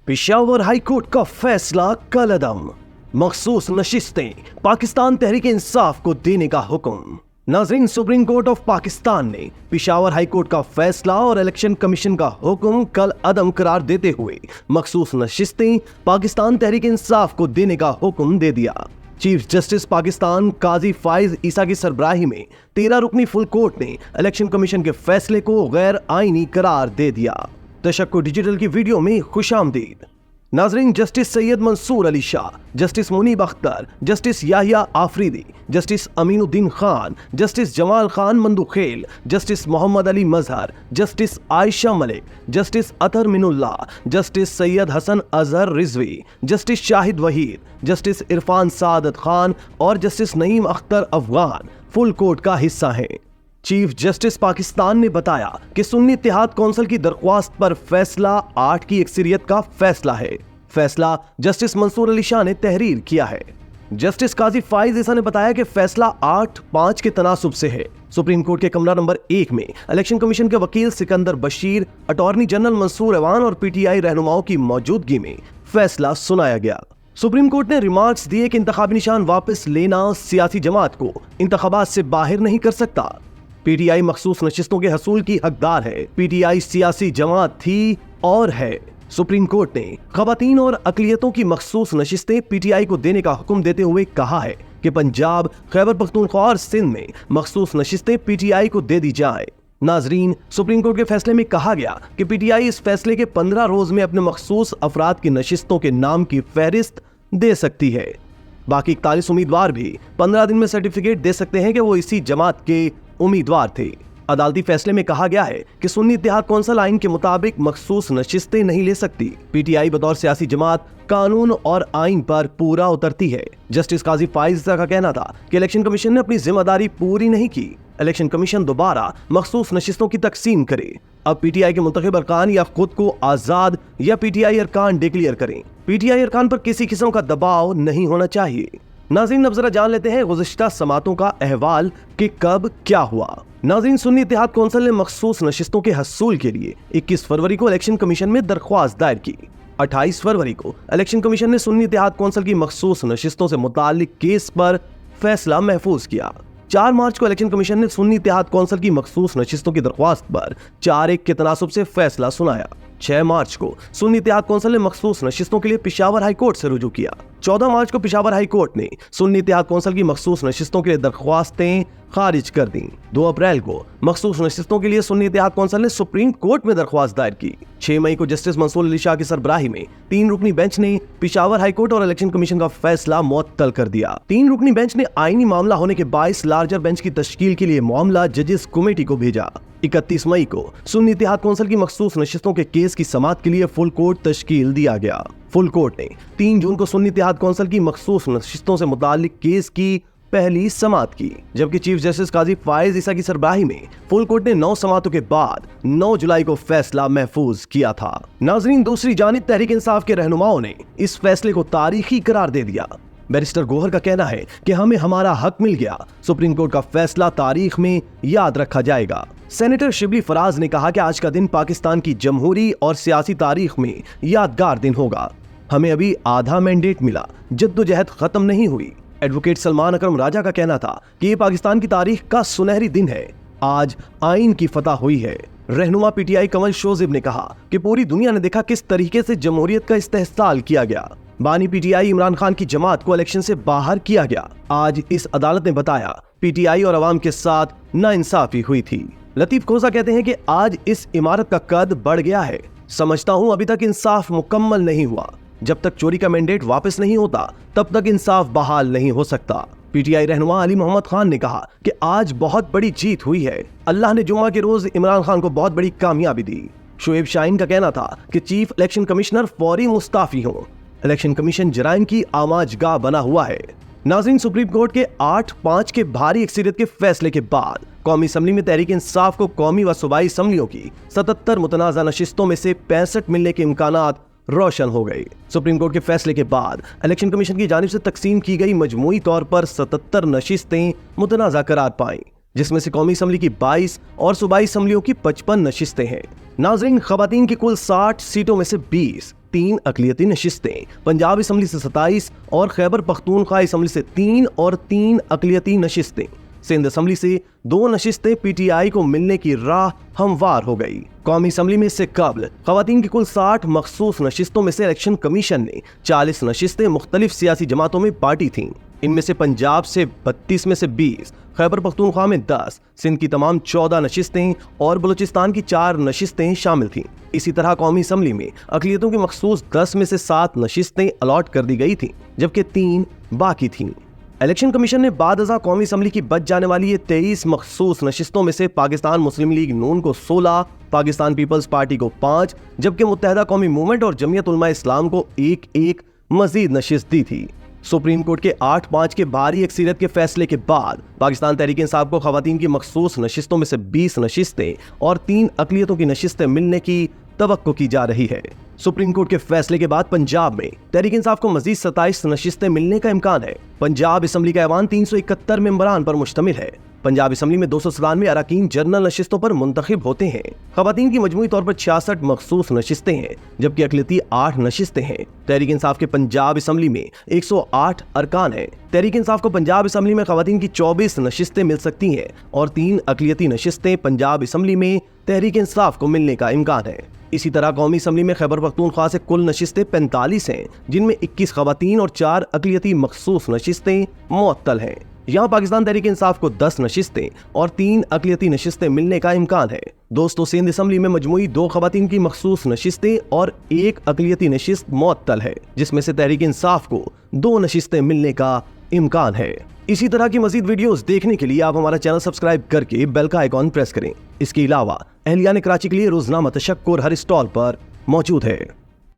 Peshawar high court का फैसला कलअदम, मखसूस नशिस्तें पाकिस्तान तहरीक इंसाफ को देने का हुक्म। नाज़रीन, सुप्रीम कोर्ट ऑफ पाकिस्तान ने पेशावर हाई कोर्ट का फैसला और इलेक्शन कमीशन का हुक्म कल अदम करार देते हुए मखसूस नशिस्तें पाकिस्तान तहरीक इंसाफ को देने का हुक्म दे दिया। चीफ जस्टिस पाकिस्तान काजी फाइज ईसा की सरबराही में 13 रुकनी फुल कोर्ट ने इलेक्शन कमीशन के फैसले को गैर आईनी करार दे दिया। तशक्कुर डिजिटल की वीडियो में खुशामदीद। नाजरीन, justice Syed Mansoor Ali Shah, justice Munib Akhtar, justice Yahya Afridi, justice Aminuddin Khan, justice Jamal Khan Mandokhail, justice Mohammad Ali Mazhar, justice Ayesha Malik, justice Athar Minallah, justice Syed Hasan Azhar Rizvi, justice Shahid Waheed, justice Irfan Saadat Khan और justice Naeem Akhtar Afghan full court का हिस्सा हैं। चीफ जस्टिस पाकिस्तान ने बताया कि सुन्नी इत्तेहाद कौंसिल की दरख्वास्त पर फैसला 8 की अक्सरियत का फैसला है। फैसला जस्टिस मंसूर अली शाह ने तहरीर किया है। जस्टिस काजी फाइज ईसा ने बताया कि फैसला 8-5 के तनासुब से है। सुप्रीम कोर्ट के कमरा नंबर 1 में इलेक्शन कमीशन के वकील सिकंदर बशीर, अटॉर्नी जनरल मंसूर अवान और पीटीआई रहनुमाओं की मौजूदगी में फैसला सुनाया गया। सुप्रीम कोर्ट ने रिमार्क्स दिए कि इंतखाबी निशान वापस लेना सियासी जमात को इंतखाबात से बाहर नहीं कर सकता। पीटीआई मखसूस नशिस्तों के हसूल की हकदार है। पीटीआई सियासी जमात थी और है। सुप्रीम कोर्ट ने खवातीन और अकलियतों की मखसूस नशिस्तें पीटीआई को देने का हुक्म देते हुए कहा है कि पंजाब, खैबर पख्तूनख्वा और सिंध में मखसूस नशिस्तें पीटीआई को दे दी जाए। नाजरीन, सुप्रीम कोर्ट के फैसले में कहा गया कि पीटीआई इस फैसले के 15 रोज में अपने मखसूस अफराद की नशिस्तों के नाम की फहरिस्त दे सकती है। बाकी 41 उम्मीदवार भी 15 दिन में सर्टिफिकेट दे सकते हैं कि वो इसी जमात के उम्मीदवार थे। अदालती फैसले में कहा गया है कि सुन्नी इत्तेहाद कौंसिल आइन के मुताबिक मखसूस नशिस्तें नहीं ले सकती। पीटीआई बतौर सियासी जमात कानून और आइन पर पूरा उतरती है। जस्टिस काजी फाइज का कहना था कि इलेक्शन कमीशन ने अपनी जिम्मेदारी पूरी नहीं की। इलेक्शन कमीशन दोबारा मखसूस नशिस्तों की तकसीम करे। अब पीटीआई के मुंतखब अरकान या खुद को आजाद या पीटीआई अरकान डिक्लेयर करें। पीटीआई अरकान पर किसी किस्म का दबाव नहीं होना चाहिए। नाज़रीन, अब जरा जान लेते हैं गुज़िश्ता समातों का अहवाल कि कब क्या हुआ। नाज़रीन, सुन्नी इत्तेहाद कौंसिल ने मखसूस नशिस्तों के हसूल के लिए 21 फरवरी को इलेक्शन कमीशन में दरख्वास्त दायर की। 28 फरवरी को इलेक्शन कमीशन ने सुन्नी इत्तेहाद कौंसिल की मखसूस नशिस्तों से मुताल्लिक केस पर फैसला महफूज किया। 4 मार्च को इलेक्शन कमीशन ने सुन्नी इत्तेहाद कौंसिल की मखसूस नशिस्तों की दरख्वास्त पर 4-1 के तनासुब से फैसला सुनाया। 6 मार्च को सुन्नी इत्तेहाद कौंसिल ने मखसूस नशिस्तों के लिए पेशावर हाई कोर्ट से रुजू किया। 14 मार्च को पेशावर हाई कोर्ट ने सुन्नी इत्तेहाद कौंसिल की मखसूस नशिस्तों के लिए दरख्वास्तें खारिज कर दी। 2 अप्रैल को मखसूस नशिस्तों के लिए सुन्नी इत्तेहाद कौंसिल ने सुप्रीम कोर्ट में दरख्वास्त दायर की। 6 मई को जस्टिस मंसूर अली शाह की सरबराही में 3 रुकनी बेंच ने पेशावर हाई कोर्ट और इलेक्शन कमीशन का फैसला मुअत्तल कर दिया। 3 रुकनी बेंच ने आईनी मामला होने के बायस लार्जर बेंच की तश्कील के लिए मामला जजेस कमेटी को भेजा। 31 मई को सुन्नी इत्तेहाद कौंसिल की मखसूस नशिस्तों के केस की समाअत के लिए फुल कोर्ट तश्कील दिया गया। फुल कोर्ट ने 3 जून को सुन्नी इत्तेहाद कौंसिल की मखसूस नशिस्तों से मुताल्लिक केस की पहली समाअत की, जबकि चीफ जस्टिस काजी फाइज ईसा की सरबराही में फुल कोर्ट ने 9 समाअतों के बाद 9 जुलाई को फैसला महफूज किया था। नाजरीन, दूसरी जानिब तहरीक इंसाफ के रहनुमाओं ने इस फैसले को तारीखी करार दे दिया। बैरिस्टर गोहर का कहना है कि हमें हमारा हक मिल गया। सुप्रीम कोर्ट का फैसला तारीख में याद रखा जाएगा। सेनेटर शिबली फराज ने कहा कि आज का दिन पाकिस्तान की जमहूरी और सियासी तारीख में यादगार दिन होगा। हमें अभी आधा मैंडेट मिला, जद्दोजहद खत्म नहीं हुई। एडवोकेट सलमान अकरम राजा का कहना था कि ये पाकिस्तान की तारीख का सुनहरी दिन है। आज आइन की फतह हुई है। रहनुमा पीटीआई कमल शोजिब ने कहा कि पूरी दुनिया ने देखा किस तरीके से जमहूरियत का इस्तेहसाल किया गया। बानी पीटीआई इमरान खान की जमात को इलेक्शन से बाहर किया गया। आज इस अदालत ने बताया पीटीआई और अवाम के साथ नाइंसाफी हुई थी। लतीफ खोसा कहते हैं कि आज इस इमारत का कद बढ़ गया है। समझता हूं अभी तक इंसाफ मुकम्मल नहीं हुआ। जब तक चोरी का मैंडेट वापस नहीं होता तब तक इंसाफ बहाल नहीं हो सकता। पीटीआई रहनुमा अली मोहम्मद खान ने कहा कि आज बहुत बड़ी जीत हुई है। अल्लाह ने जुम्मा के रोज इमरान खान को बहुत बड़ी कामयाबी दी। शुएब शाहीन का कहना था कि चीफ इलेक्शन कमिश्नर फौरी मुस्ताफी हों। इलेक्शन कमीशन जराइम की आमाजगाह बना हुआ है। नाज़रीन, सुप्रीम कोर्ट के 8-5 के भारी अक्सरियत के फैसले के बाद कौमी असम्बली में तहरीक इंसाफ को कौमी व सूबाई असम्बलियों की 77 मुतनाज़ा नशिस्तों में से 65 मिलने के इम्कानात रोशन हो गई। सुप्रीम कोर्ट के फैसले के बाद इलेक्शन कमीशन की जानिब से तकसीम की गई मजमूई तौर पर 77 नशिस्तें मुतनाज़ा करार पाईं, जिसमें से कौमी असम्बली की 22 और सूबाई असम्बलियों की 55 नशिस्तें हैं। नाज़रीन, खवातीन की कुल 60 सीटों में से 20 3 अक़लियती नशिस्तें, पंजाब असम्बली से 27 और खैबर पख्तूनख्वा असम्बली से 3 और 3 अक़लियती नशिस्तें। सिंध असम्बली से 2 नशिस्तें पीटीआई को मिलने की राह हमवार हो गई। कौमी असम्बली में इससे कबल खवातीन की कुल 60 मखसूस नशिस्तों में से इलेक्शन कमीशन ने 40 नशिस्तें मुख्तलिफ सियासी जमातों में बांटी थीं। इनमें से पंजाब से 32 में से 20, खैबर पख्तूनख्वा में 10, सिंध की तमाम 14 नशिस्तें और बलूचिस्तान की 4 नशिस्तें शामिल थीं। इसी तरह कौमी असम्बली में अक़लियतों की मखसूस 10 में से 7 नशिस्तें अलॉट कर दी गई थीं, जबकि 3 बाकी थीं। इलेक्शन कमीशन ने बादअज़ा कौमी असम्बली की बच जाने वाली ये 23 मखसूस नशिस्तों में से पाकिस्तान मुस्लिम लीग नून को 16, पाकिस्तान पीपल्स पार्टी को 5, जबकि मुत्तहदा कौमी मूवमेंट और जमीयत उलमा इस्लाम को 1-1 मजीद नशिस्त दी थी। सुप्रीम कोर्ट के 8-5 के भारी अक्सरियत के फैसले के बाद पाकिस्तान तहरीक इंसाफ को खवातीन की मखसूस नशिस्तों में से 20 नशिस्तें और 3 अक़लियतों की नशिस्तें मिलने की तवक्को की जा रही है। सुप्रीम कोर्ट के फैसले के बाद पंजाब में तहरीक इंसाफ को मजीद 27 नशिस्तें मिलने का इम्कान है। पंजाब असम्बली का ऐवान 371 मेंबरान पर मुश्तमिल है। पंजाब असम्बली में 297 अरकान जनरल नशिस्तों पर मुंतखब होते हैं। खवातीन की मजमूई तौर पर 66 मखसूस नशिस्तें हैं, जबकि अक़लियती 8 नशिस्तें हैं। तहरीक इंसाफ के पंजाब असम्बली में 108 अरकान हैं। तहरीक इंसाफ को पंजाब असम्बली में खवातीन की 24 नशिस्तें मिल सकती हैं और 3 अक़लियती नशिस्तें पंजाब असम्बली में तहरीक इंसाफ को मिलने का इम्कान है। इसी तरह कौमी असम्बली में खैबर पख्तूनख्वा से कुल नशिस्तें 45 हैं, जिनमें 21 खवातीन और 4 अक़लियती मखसूस नशिस्तें मुअत्तल हैं। यहाँ पाकिस्तान तहरीक इंसाफ को 10 नशिस्तें और 3 अक़लियती नशिस्तें मिलने का इम्कान है। दोस्तों, सिंध असम्बली में मजमूई 2 खवातीन की मखसूस नशिस्तें और 1 अक़लियती नशिस्त मुअत्तल है, जिसमें से तहरीक इंसाफ को 2 नशिस्तें मिलने का इम्कान है। इसी तरह की मजीद वीडियोस देखने के लिए आप हमारा चैनल सब्सक्राइब करके बेल का आइकॉन प्रेस करें। इसके अलावा अहलियान कराची के लिए रोजनामा तशक्कुर हर स्टॉल पर मौजूद है।